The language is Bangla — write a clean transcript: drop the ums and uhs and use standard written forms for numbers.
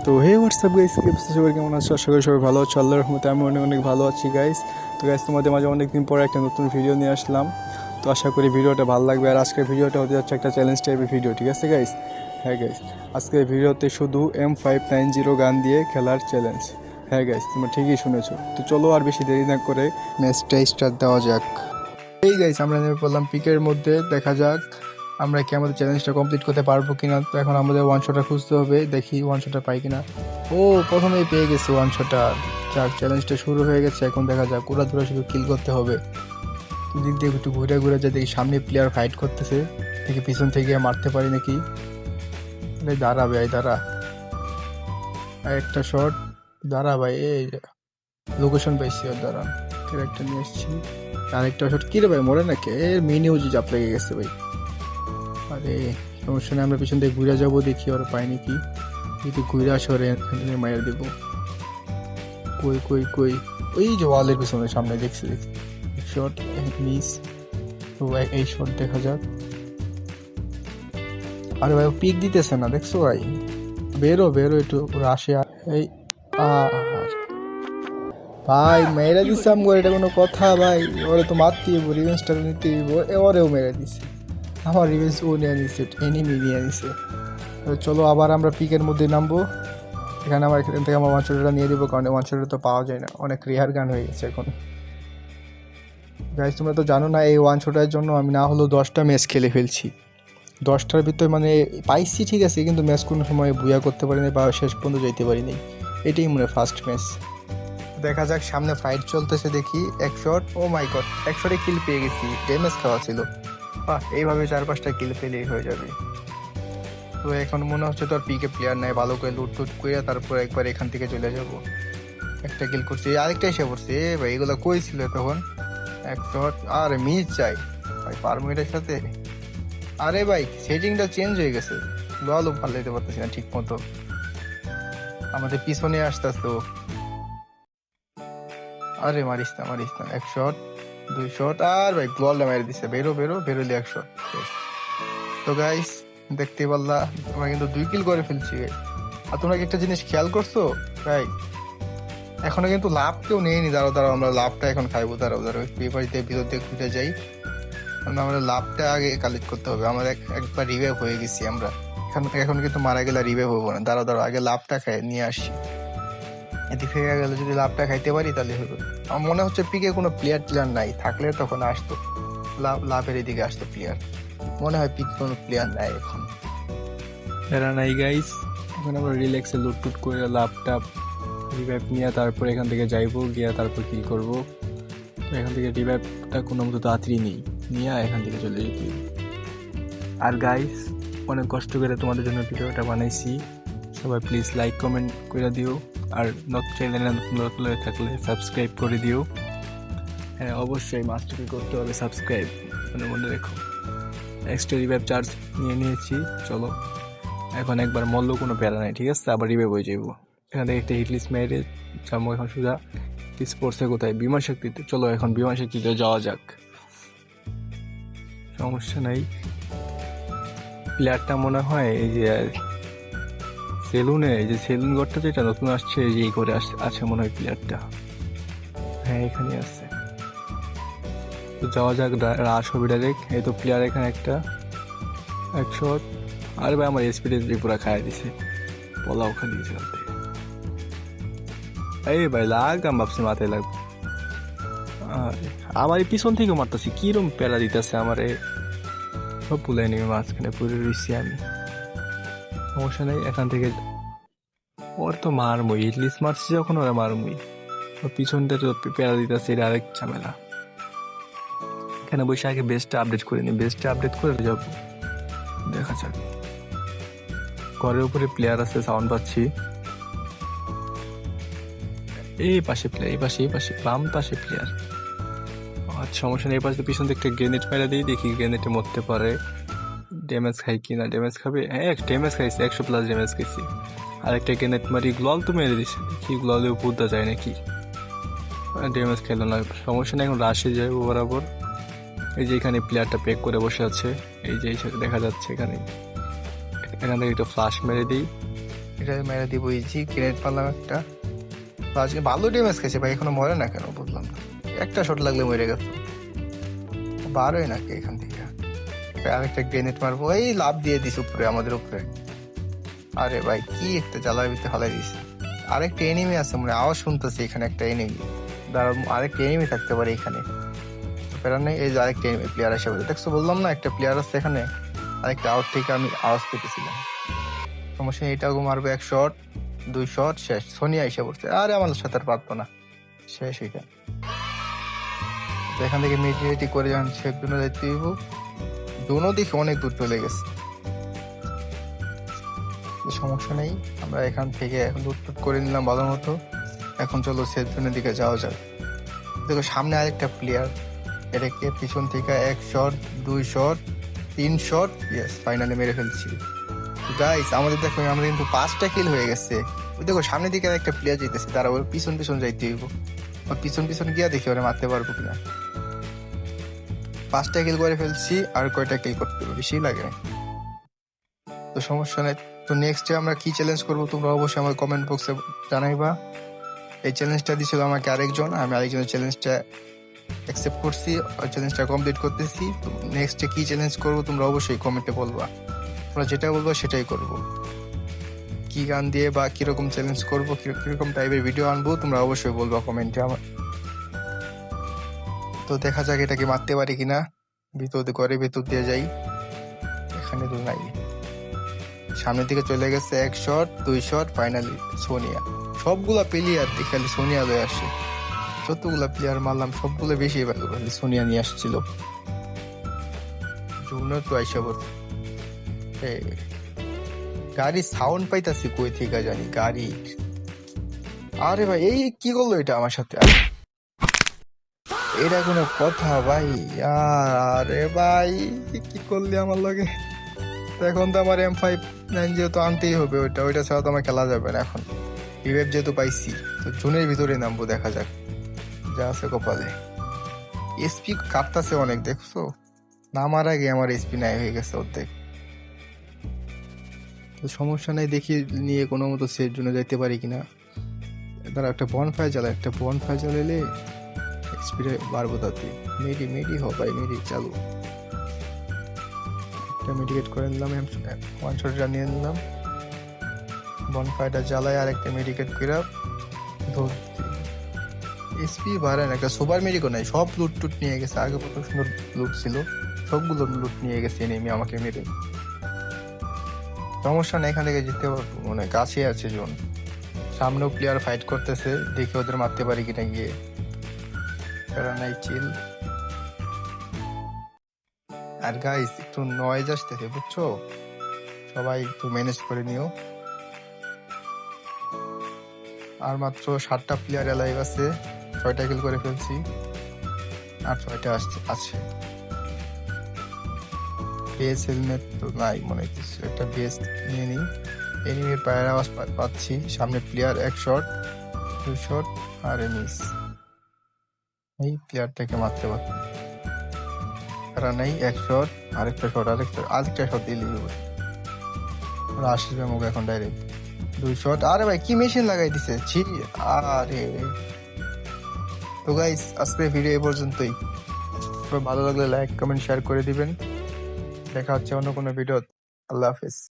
তো হে হোয়াটসঅ্যাপ গাইস, কি অবস্থা সবাই, কেমন আছো? আশা করি সবাই ভালো আছো। আল্লাহর রহমতে আমি অনেক অনেক ভালো আছি গাইস। তো গাইস, তোমাদের মাঝে অনেকদিন পরে একটা নতুন ভিডিও নিয়ে আসলাম। তো আশা করি ভিডিওটা ভালো লাগবে। আর আজকের ভিডিওটা হতে যাচ্ছে একটা চ্যালেঞ্জ টাইপের ভিডিও, ঠিক আছে গাইস? হ্যাঁ গাইস, আজকের ভিডিওতে শুধু M590 গান দিয়ে খেলার চ্যালেঞ্জ। হ্যাঁ গাইস, তোমরা ঠিকই শুনেছো। তো চলো আর বেশি দেরি না করে ম্যাচটা স্টার্ট দেওয়া যাক। এই গাইস, আমরা নেমে পড়লাম পিকের মধ্যে। দেখা যাক আমরা কি আমাদের চ্যালেঞ্জটা কমপ্লিট করতে পারবো কিনা। তো এখন আমাদের ওয়ান শটটা খুঁজতে হবে, দেখি ওয়ান শটটা পাই কিনা। ও, প্রথমেই পেয়ে গেছে ওয়ান শটটা। যাক, চ্যালেঞ্জটা শুরু হয়ে গেছে। এখন দেখা যাক, ওরা ধরে শুধু কিল করতে হবে। দিক দিয়ে একটু ঘুরে ঘুরে যায়, দেখি সামনে প্লেয়ার ফাইট করতেছে, দেখি পিছন থেকে মারতে পারি নাকি। দাঁড়া ভাই, দাঁড়া, একটা শট, দাঁড়া ভাই। এই লোকেশন পাইছি, আর দাঁড়া, ক্যারেক্টার নিয়ে এসেছি। আরেকটা শট, কি রে ভাই, মরে নাকি? এর মিনি উজি চাপ লেগে গেছে ভাই। আরে সমস্যা নেই, আমরা পিছন থেকে ঘুরে যাবো, দেখি ওরা পাই নাকি। যদি ঘুরে আসে ওরে মায়ের দেবো। কই কই কই, ওই যে ওয়ালের পিছনে সামনে দেখছি দেখছি। Shot miss. তো এই শট দেখা যাক। আরে ভাই, পিক দিতেছে না, দেখছো ভাই? বেরো বেরো একটু, ওরা আসে। এই আর ভাই মেরে দিছে আমগো, এটা কোনো কথা ভাই? ওরে তো মারতেই হইব, রিভেঞ্জটা নিতে হইব। ওরেও মেরে দিছে, আমার রিভেঞ্জ ও নিয়ে নিছে, এনিমি নিয়ে নিছে। তো চলো আবার আমরা পিকের মধ্যে নামবো। এখানে আমার এখান থেকে আমার ওয়ান শটটা নিয়ে দেবো, কারণ ওয়ান শটটা তো পাওয়া যায় না, অনেক রেয়ার গান হয়ে গেছে এখন। গাইস, তোমরা তো জানো না, এই ওয়ান শটের জন্য আমি না হলেও 10টা ম্যাচ খেলে ফেলছি। 10টার ভিতরে মানে পাইছি ঠিক আছে, কিন্তু ম্যাচ কোনো সময় বুয়া করতে পারিনি বা শেষ পর্যন্ত যাইতে পারিনি। এটাই মনে হয় ফার্স্ট ম্যাচ। দেখা যাক, সামনে ফাইট চলতেছে, দেখি। এক শট, ও মাই গড, এক শটে কিল পেয়ে গেছি, ড্যামেজ খাওয়া ছিল। বাহ, এইভাবে 4-5টা কিল পেলেই হয়ে যাবে। তো এখন মনে হচ্ছে তো আর পিকে প্লেয়ার নাই, ভালো করে লুট টুট করে তারপর একবার এখান থেকে চলে যাব। একটা কিল করছি, আরেকটা এসে পড়ছে। এ ভাই, এগুলো কই ছিল তখন? এক শট, আর মিস চাই ভাই পারবো এটার সাথে। আরে ভাই, সেটিংটা চেঞ্জ হয়ে গেছে, বলো ভালো দিতে পারতেছি না ঠিক মতো। আমাদের পিছনে আসতেছে ও। আরে মারিস না মারিস না, এক শট, দুই শট, আর ভাই বলটা মেরে দিছে। বেরো বেরো, বেরোলে এক শট। তো গাইস, দেখতে পারলা আমরা কিন্তু 2 কিল করে ফেলছি guys। আর তোমরা কি একটা জিনিস খেয়াল করছো ভাই? এখনো কিন্তু লাভ কেউ নেয়নি। দাঁড়াও দাঁড়াও, আমরা লাভটা এখন খাইবো। দাঁড়াও দাঁড়াও, পেপারিতে ভিতর দিয়ে ঘুরে যাই। আমরা লাভটা আগে কালেক্ট করতে হবে। আমরা একবার রিভাইভ হয়ে গেছি আমরা। এখন কিন্তু মারা গেলে রিভাইভ হবো না। দাঁড়াও দাঁড়াও, আগে লাভটা খাই নিয়ে আসি। এদিক থেকে গেলে যদি লাভটা খাইতে পারি তাহলে হবে। আমার মনে হচ্ছে পিকে কোনো প্লেয়ার নাই, থাকলে তখন আসতো লাভের এদিকে আসতো প্লেয়ার। মনে হয় পিকে কোনো প্লেয়ার নাই এখন। এরা নাই গাইস, এখন আমরা রিল্যাক্সে লুট টুট করে লাভটা রিভাইভ নিয়ে তারপর এখান থেকে যাইবো, গিয়া তারপর কিল করবো। তো এখান থেকে রিভাইভটা কোনো মতো তাড়াতাড়ি নেই, নিয়ে এখান থেকে চলে যেতে। আর গাইস, অনেক কষ্ট করে তোমাদের জন্য ভিডিওটা বানাইছি। সবাই প্লিজ লাইক কমেন্ট করে দিও। আর চ্যানেলে নতুন হয়ে থাকলে সাবস্ক্রাইব করে দিও। হ্যাঁ, অবশ্যই মাস্টারকে করতে হবে সাবস্ক্রাইব, মনে রেখো। এক্সট্রা রিভাইভ চার্জ নিয়ে নিয়েছি। চলো এখন একবার মরলো কোনো প্যারা নাই, ঠিক আছে? আবার রিভাইভ হয়ে যাবো। এখান থেকে একটা হিটলিস্ট মেরে যাবো এখন সোজা স্পোর্টসে। কোথায়? বিমান শক্তিতে। চলো এখন বিমান শক্তিতে যাওয়া যাক, সমস্যা নাই। প্লেয়ারটা মনে হয় এই যে সেলুনে, এই যে সেলুন ঘরটা যেটা নতুন আসছে, এই করে আছে মনে হয় প্লেয়ারটা। হ্যাঁ, এখানে আছে। তো যাওয়া যাক, রাশ হবে ডাইরেক্ট। এই তো প্লেয়ার এখানে একটা, এক শট। আরে ভাই, আমার স্পিড পুরা খাইয়ে দিছে, পলাও খা দিয়েছে ওখান থেকে। এই ভাই লাগ, আমি ভাবছি মাথায় লাগবে। আরে আমার এই পিছন থেকে মারতেছি, কিরম প্যারা দিতেছে আমারে। সব পুলাই নিবে মাঝখানে পুরো রইছি আমি। সমস্যা নেই, এখান থেকে ওর তো মারমুই, ইটলিস মারছি যখন ওরা মারমুই। ওর পিছনটা তো প্যারা দিতেছে, এটা আরেক ঝামেলা। এখানে বসে আগে বেস্টটা আপডেট করে নি, বেস্টটা আপডেট করে যাব, দেখা যাক। ঘরের উপরে প্লেয়ার আছে, সাউন্ড পাচ্ছি। এই পাশে প্লেয়ার, এই পাশে বাম পাশে প্লেয়ার। আচ্ছা, সমস্যা নেই। এই পাশে পিছন থেকে একটা গ্রেনেড মেরে দিই, দেখি গ্রেনেডে মরতে পারে। ড্যামেজ খাই কিনা, ড্যামেজ খাবে। হ্যাঁ, ড্যামেজ খাইছে, 100+ ড্যামেজ খাইছি। আরেকটা গ্রেনেড মারি, গ্লল তো মেরে দিচ্ছে, দেখি গ্ললে উপরটা যায় নাকি। ড্যামেজ খেলো না, সমস্যা নেই। এখন রাশে যায় বরাবর। এই যে এখানে প্লেয়ারটা প্যাক করে বসে আছে, এই যে দেখা যাচ্ছে এখানে। এখান থেকে একটা ফ্লাশ মেরে দিই, এটা মেরে দিব ইজি। গ্রেনেড পারলাম একটা। তো আজকে ভালো ড্যামেজ খেয়েছে ভাই, এখনো মরে না কেন বুঝলাম না। একটা শট লাগলে মরে গেছে, বারোই নাকি এখান থেকে। আরেকটা গ্রেনেড মারবো, এই লাভ দিয়ে দিস উপরে আমাদের উপরে। আরে ভাই কি একটা জ্বালার ভিতরে হালাই দিছে। আরেকটা এনিমি আছে মনে হয়, আওয়াজ শুনতেছি এখানে একটা এনিমি। আরেকটা এনিমি থাকতে পারে এখানে, প্যারা নেই। এই যে আরেকটা এনিমি প্লেয়ার এসে বলে, দেখছো বললাম না একটা প্লেয়ার আছে এখানে। আরেকটা আউট থেকে আমি আওয়াজ পেতেছিলাম। সমস্যা নেই, এটাও মারবো। এক শট, দুই শট, শেষ। সোনিয়া এসে পড়ছে, আরে আমার সাথে আর পারতো না, শেষ এটা। তো এখান থেকে মিডিয়েটি করে যখন সেফ জন্য যেতে দিব, দুনো দিকে অনেক দূর চলে গেছে। সমস্যা নেই, আমরা এখান থেকে এখন লুটটুট করে নিলাম ভালো মতো। এখন চলো সেফ জোনের দিকে যাওয়া যাক। দেখো সামনে আরেকটা প্লেয়ার, এটাকে পিছন থেকে এক শট, দুই শট, তিন শট, ইয়েস ফাইনালি মেরে ফেলছি। গাইস আমাদের দেখো, আমাদের কিন্তু 5টা কিল হয়ে গেছে। ওই দেখো সামনের দিকে একটা প্লেয়ার যেতেছে, তারা ওর পিছন পিছন যাইতে হইব। পিছন পিছন গিয়া দেখি ওরা মারতে পারবো কিনা। 5টা কিল করে ফেলছি, আর কয়টা কিল করতে হবে, বেশি লাগে। তো সমস্যা নেই। তো নেক্সটে আমরা কি চ্যালেঞ্জ করবো তোমরা অবশ্যই আমার কমেন্ট বক্সে জানাইবা। এই চ্যালেঞ্জটা দিছিল আমাকে আরেকজন, আমি আরেকজনের চ্যালেঞ্জটা অ্যাকসেপ্ট করছি, ওই চ্যালেঞ্জটা কমপ্লিট করতেছি। তো নেক্সটে কি চ্যালেঞ্জ করবো তোমরা অবশ্যই কমেন্টে বলবা। তোমরা যেটা বলবো সেটাই করবো। কি গান দিয়ে বা কিরকম চ্যালেঞ্জ করবো, কিরকম টাইপের ভিডিও আনবো তোমরা অবশ্যই বলবা কমেন্টে আমার। তো দেখা যাক এটাকে মারতে পারি কিনা। ভেতর দিয়ে যাই, এখানে তো নাই। সামনের দিকে চলে গেছে, এক শট, দুই শট, ফাইনালি সোনিয়া। সবগুলা প্লেয়ার খালি সোনিয়া লয়ে আসে। যতগুলা প্লেয়ার মারলাম সবগুলো বেশি খালি সোনিয়া নিয়ে আসছিল। জুনিয়র তো আইসা বলছে, গাড়ি সাউন্ড পাইতাছি কই থেকে জানি গাড়ি। আরে ভাই এই কি করলো এটা আমার সাথে, এটা কোনো কথা ভাই? আরে ভাই কি করলি আমার লগে? এখন তো আমার M59 যেহেতু আনতেই হবে, ওইটা ছাড়া তো আমার খেলা যাবে না এখন। রিভাইভ যেহেতু পাইছি, তো জুনের ভিতরে নামবো, দেখা যাক যা আছে কপালে। এসপি কাটতাছে অনেক, দেখছো? নামার আগে আমার এসপি নাই হয়ে গেছে অর্ধেক। তো সমস্যা নাই, দেখি নিয়ে কোনো মতো সেফ জোনে যাইতে পারি কিনা। তারা একটা বনফায়ার জ্বালাইলে স্পিডে বাড়বো তাতে। মেডি হ ভাই, মেডি চালু। একটা মেডিকেট করে নিলাম, ওয়ান শট নিয়ে নিলাম। বনফায়ারটা জ্বালায় আর একটা মেডিকেট করে ধরতে। এসপি বাড়েন, একটা সুপার মেডিকো নাই, সব লুট টুট নিয়ে গেছে। আগে কত সুন্দর লুট ছিল, সবগুলো লুট নিয়ে গেছে নেমে আমাকে মেরে। সমস্যা না, এখান থেকে জিততে পারবো, মানে কাছে আছে জোন। সামনেও প্লেয়ার ফাইট করতেছে, দেখি ওদের মারতে পারি কিনা গিয়ে। নাই চিল। আর গাইস একটু নয়েজ আসতেছে বুঝছো, সবাই একটু ম্যানেজ করে নিও। আর মাত্র 7টা প্লেয়ার অ্যালাইভ আছে, 6টা কিল করে ফেলছি, আর 6টা আছে। বেস হেলমেট তো নাই মনে হচ্ছে, একটা বেস নিয়ে নিই। এনিমির পায়ের আওয়াজ পাচ্ছি, সামনে প্লেয়ার, এক শট, দুই শট, আর মিস। এই প্লেয়ারটাকে মারতে পারছি নাই। এক শট, আরেকটা শট দিলেই হবে। আসবে মুখ এখন ডাইরেক্ট। দুই শট, আরে ভাই কি মেশিন লাগাই দিছে, ছি। আরে তো গাইস আজকে ভিডিও এই পর্যন্তই। ভালো লাগলে লাইক কমেন্ট শেয়ার করে দিবেন। দেখা হচ্ছে অন্য কোনো ভিডিও। আল্লাহ হাফেজ।